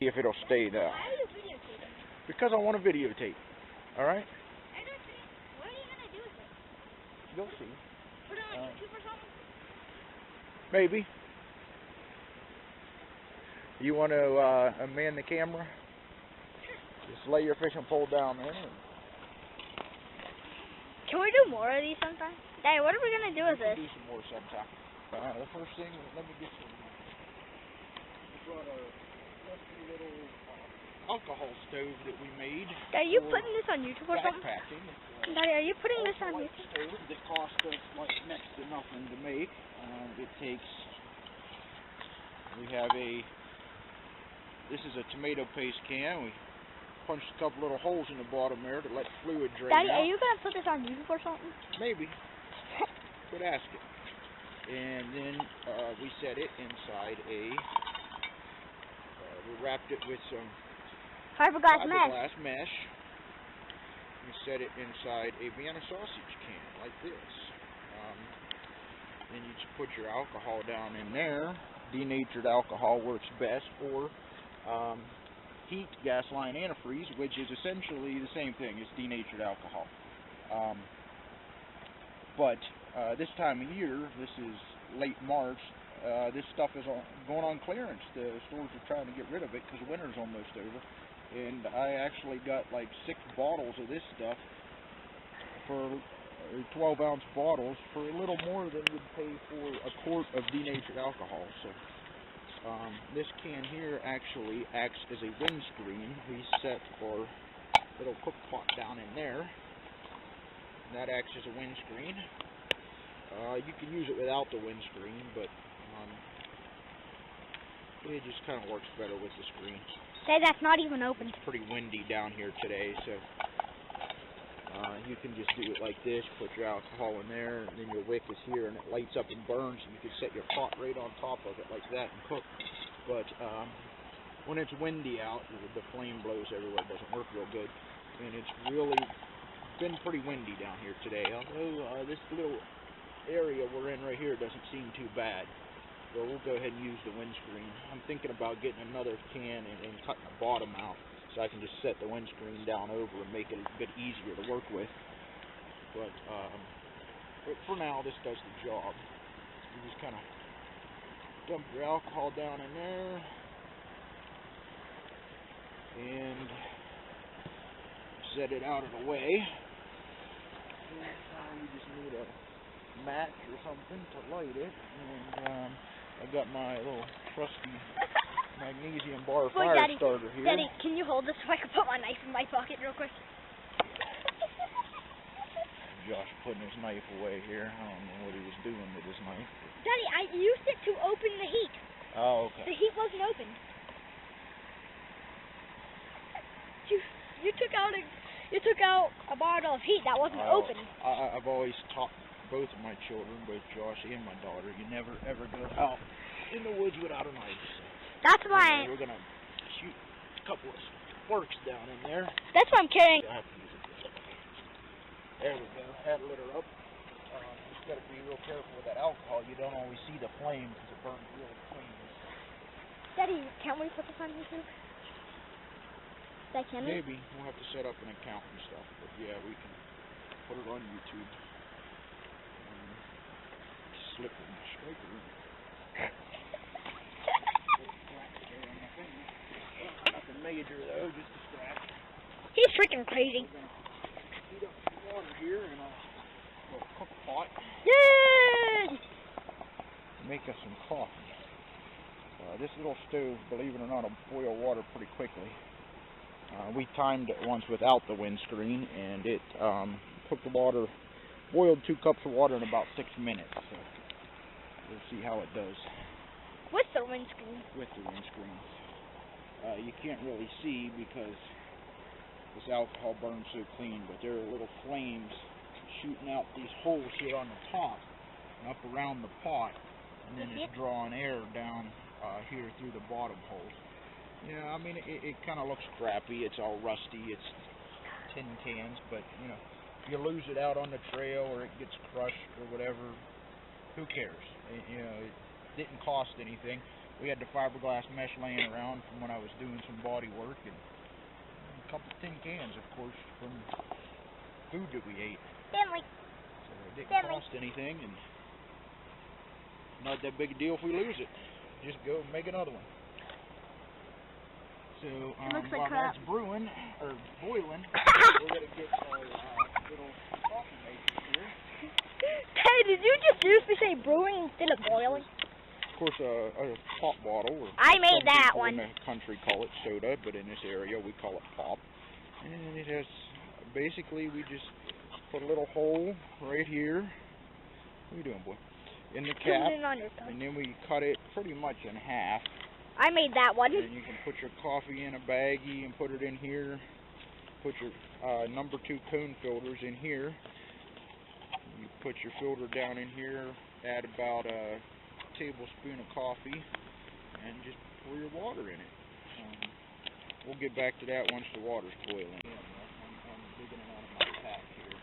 if it'll stay there. Why are you videotaping? Because I want to videotape. Alright? What are you going to do with it? You'll see. Put it on YouTube or something? Maybe. You want to man the camera? Just lay your fishing pole down there. Can we do more of these sometime? Daddy, what are we going to do with this? Do some more sometime. The first thing, let me get some. We brought a rusty little alcohol stove that we made. Daddy, are you putting this on YouTube or something? Backpacking. Daddy, are you putting this on YouTube? Stove that cost us like next to nothing to make. It takes. We have a. This is a tomato paste can. We punched a couple little holes in the bottom there to let fluid drain Daddy, out. are you going to put this on YouTube or something? Maybe. Could ask it. And then we set it inside a. We wrapped it with some fiberglass mesh. We set it inside a Vienna sausage can like this. Then you just put your alcohol down in there. Denatured alcohol works best for heat, gasoline, antifreeze, which is essentially the same thing as denatured alcohol. But this time of year, this is late March, this stuff is going on clearance. The stores are trying to get rid of it because winter's almost over. And I actually got like 6 bottles of this stuff for 12-ounce bottles for a little more than you'd pay for a quart of denatured alcohol. So this can here actually acts as a windscreen. We set our little cook pot down in there. And that acts as a windscreen. You can use it without the windscreen, but it just kind of works better with the screen. Say that's not even open. It's pretty windy down here today, so you can just do it like this. Put your alcohol in there, and then your wick is here, and it lights up and burns. And you can set your pot right on top of it like that and cook. But when it's windy out, the flame blows everywhere. It doesn't work real good, and it's really been pretty windy down here today. Although this little area we're in right here doesn't seem too bad. So we'll go ahead and use the windscreen. I'm thinking about getting another can and cutting the bottom out so I can just set the windscreen down over and make it a bit easier to work with. But for now, this does the job. You just kind of dump your alcohol down in there and set it out of the way. You just need a match or something to light it, and I got my little trusty magnesium bar fire starter here. Daddy, can you hold this so I can put my knife in my pocket real quick? Josh putting his knife away here. I don't know what he was doing with his knife. Daddy, I used it to open the heat. Oh, okay. The heat wasn't open. You took out a bottle of heat that wasn't open. I've always taught both of my children, both Josh and my daughter, you never ever go out in the woods without a knife. So, that's why we're gonna shoot a couple of forks down in there. That's why I'm carrying. I have to use it this way. There we go. Had lit her up. Just gotta be real careful with that alcohol. You don't always see the flame because it burns real clean. Daddy, can't we put this on YouTube? Can we? Maybe. We'll have to set up an account and stuff. But yeah, we can put it on YouTube. Slip in the striker. Nothing major though, just a scratch. He's freaking crazy. We're gonna heat up some water here in a little cook pot. Yay! Make us some coffee. This little stove, believe it or not, will boil water pretty quickly. We timed it once without the windscreen, and it took the water, boiled 2 cups of water in about 6 minutes. So we'll see how it does. With the windscreen? With the windscreen. You can't really see because this alcohol burns so clean, but there are little flames shooting out these holes here on the top and up around the pot, and then it's drawing air down here through the bottom holes. Yeah, I mean, it kind of looks crappy. It's all rusty. It's tin cans, but, you know, if you lose it out on the trail or it gets crushed or whatever, who cares? You know, it didn't cost anything. We had the fiberglass mesh laying around from when I was doing some body work, and a couple tin cans, of course, from food that we ate. Stanley. So it didn't cost anything, and not that big a deal if we lose it. Just go make another one. So while that's brewing, or boiling, we're going to get our little coffee maker here. Hey, did you just seriously say brewing instead of boiling? Of course, a pop bottle. Or I made that one. one. In the country call it soda, but in this area we call it pop. And it has, basically, we just put a little hole right here. What are you doing, boy? In the cap, and then we cut it pretty much in half. I made that one. And you can put your coffee in a baggie and put it in here. Put your number 2 cone filters in here. You put your filter down in here, add about a tablespoon of coffee, and just pour your water in it. We'll get back to that once the water's boiling. I'm digging it out of my pack here.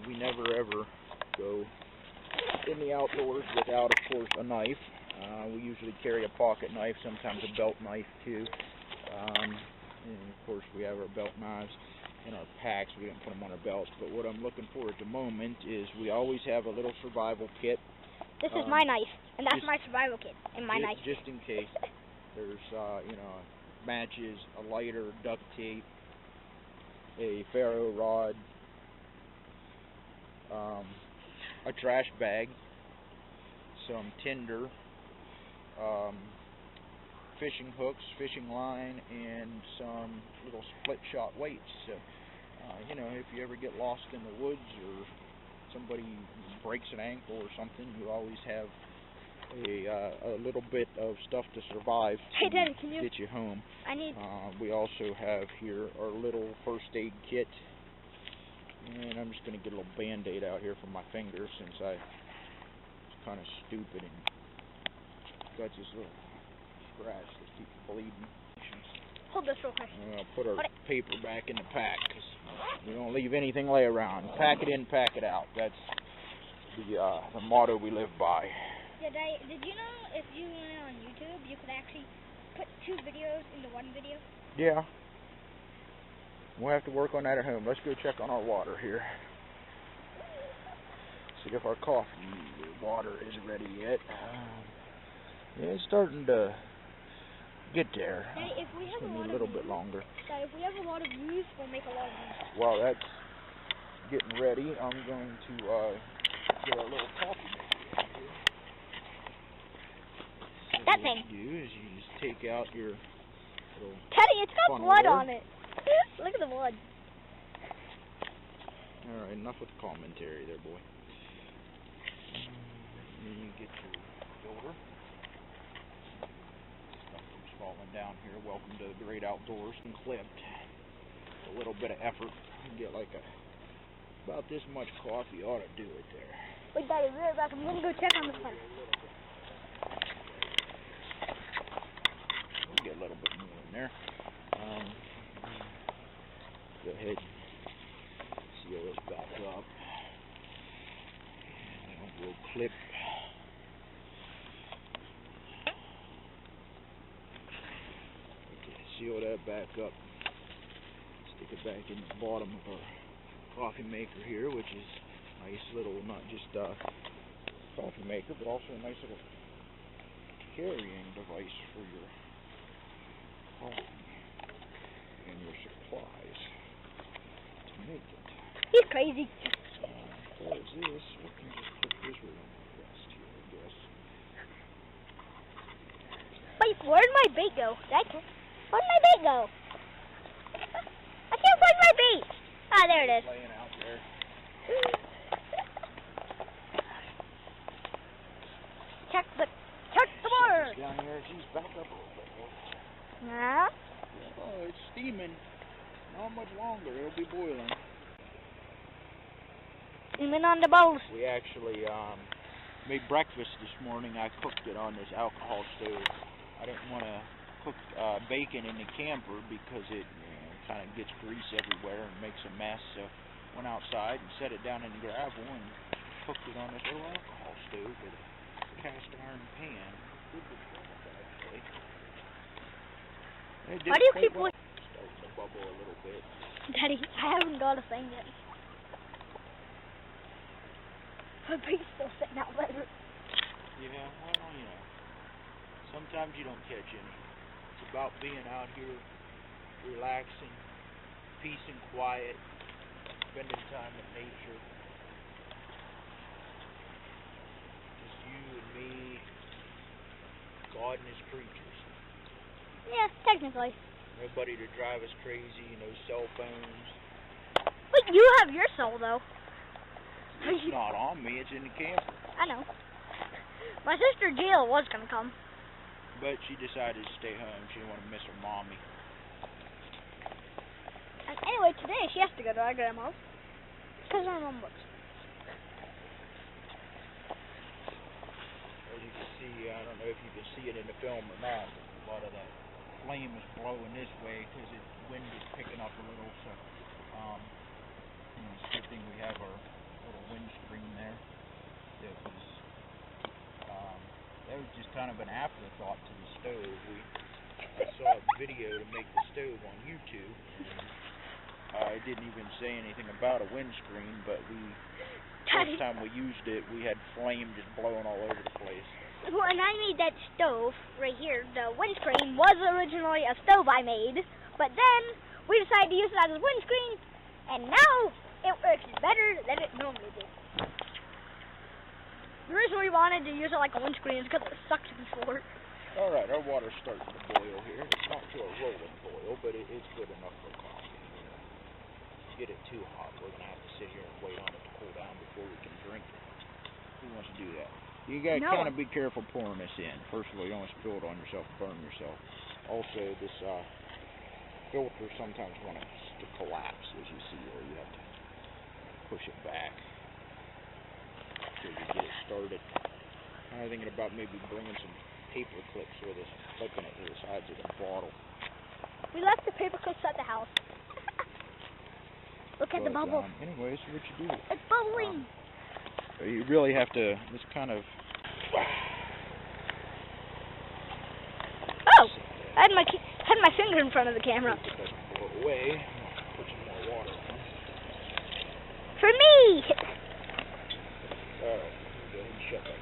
We never ever go in the outdoors without, of course, a knife. We usually carry a pocket knife, sometimes a belt knife too. And of course we have our belt knives in our packs. We didn't put them on our belts, but what I'm looking for at the moment is we always have a little survival kit. This is my knife, and that's my survival kit, and my knife. Just in case. There's, matches, a lighter, duct tape, a ferro rod, a trash bag, some tinder, fishing hooks, fishing line, and some little split shot weights. So, if you ever get lost in the woods or somebody breaks an ankle or something, you always have a little bit of stuff to survive. Hey, Daddy, can you get you home? I need. We also have here our little first aid kit, and I'm just going to get a little band-aid out here from my finger since I was kind of stupid and got this little scratch that keeps bleeding. Hold this real quick. I'll put our paper back in the pack because we don't leave anything lay around. Pack it in, pack it out. That's the motto we live by. Yeah, Daddy, did you know if you went on YouTube, you could actually put 2 videos into one video? Yeah. We'll have to work on that at home. Let's go check on our water here. See if our coffee water is ready yet. Yeah, it's starting to get there. Daddy, if we have a little bit longer. Daddy, if we have a lot of views, we'll make a lot of views. While that's getting ready, I'm going to get our little coffee maker here. So that what thing. you do is you just take out your little Teddy, it's got blood there. on it. Look at the blood. Alright, enough with the commentary there, boy. And then you get your filter. Stuff keeps falling down here. Welcome to the great outdoors and clipped. A little bit of effort. You get like about this much coffee ought to do it there. Wait, Daddy, be right back. I'm gonna go check on this one. We'll get a little bit more in there. Go ahead and seal this back up. And we'll clip. Okay, seal that back up. Stick it back in the bottom of our coffee maker here, which is a nice little, not just coffee maker, but also a nice little carrying device for your coffee and your supplies to make it. He's crazy. What is this? We can just put this one on the rest here, I guess. Wait, where'd my bait go? Where'd my bait go? I can't find my bait. Ah, there it is. Laying out there. Check the water. Down here, she's back up a little bit. Yeah. Oh, it's steaming. Not much longer. It'll be boiling. Steaming on the bowls. We actually made breakfast this morning. I cooked it on this alcohol stove. I didn't want to cook bacon in the camper because it kind of gets grease everywhere and makes a mess. So went outside and set it down in the gravel and cooked it on this little alcohol stove with a cast iron pan. Good with Why do you keep starting to bubble a little bit. Daddy, I haven't got a thing yet. My bait's still sitting out there. Yeah, well, you know, sometimes you don't catch any. It's about being out here, relaxing, peace and quiet, spending time with nature. Just you and me, God and His creatures. Yeah, technically. Nobody to drive us crazy, no cell phones. But you have your soul, though. It's not on me, it's in the camper. I know. My sister Jill was going to come. But she decided to stay home. She didn't want to miss her mommy. And anyway, today she has to go to our grandma's. Because her mom works. As you can see, I don't know if you can see it in the film or not, but a lot of that flame is blowing this way because the wind is picking up a little. So, it's a good thing we have our little windscreen there. That was just kind of an afterthought to the stove. I saw a video to make the stove on YouTube, and I didn't even say anything about a windscreen, but first time we used it, we had flames just blowing all over the place. When I made that stove right here, the windscreen was originally a stove I made, but then we decided to use it as a windscreen, and now it works better than it normally did. The reason we wanted to use it like a windscreen is because it sucked before. Alright, our water's starting to boil here. It's not to a rolling boil, but it's good enough for coffee. Get it too hot, we're going to have to sit here and wait on it to cool down before we can drink it. Who wants to do that? You got to kind of be careful pouring this in. First of all, you don't want to spill it on yourself and burn yourself. Also, this filter sometimes wants to collapse, as you see, or you have to push it back so you get it started. I'm thinking about maybe bringing some paper clips with us, clipping it to the sides of the bottle. We left the paper clips at the house. Look at the bubble. Anyway, so what you do? It's bubbling. You really have to, this kind of... Oh! I had my finger in front of the camera. It doesn't blow away. Put some more water on. For me! Alright, go ahead and shut that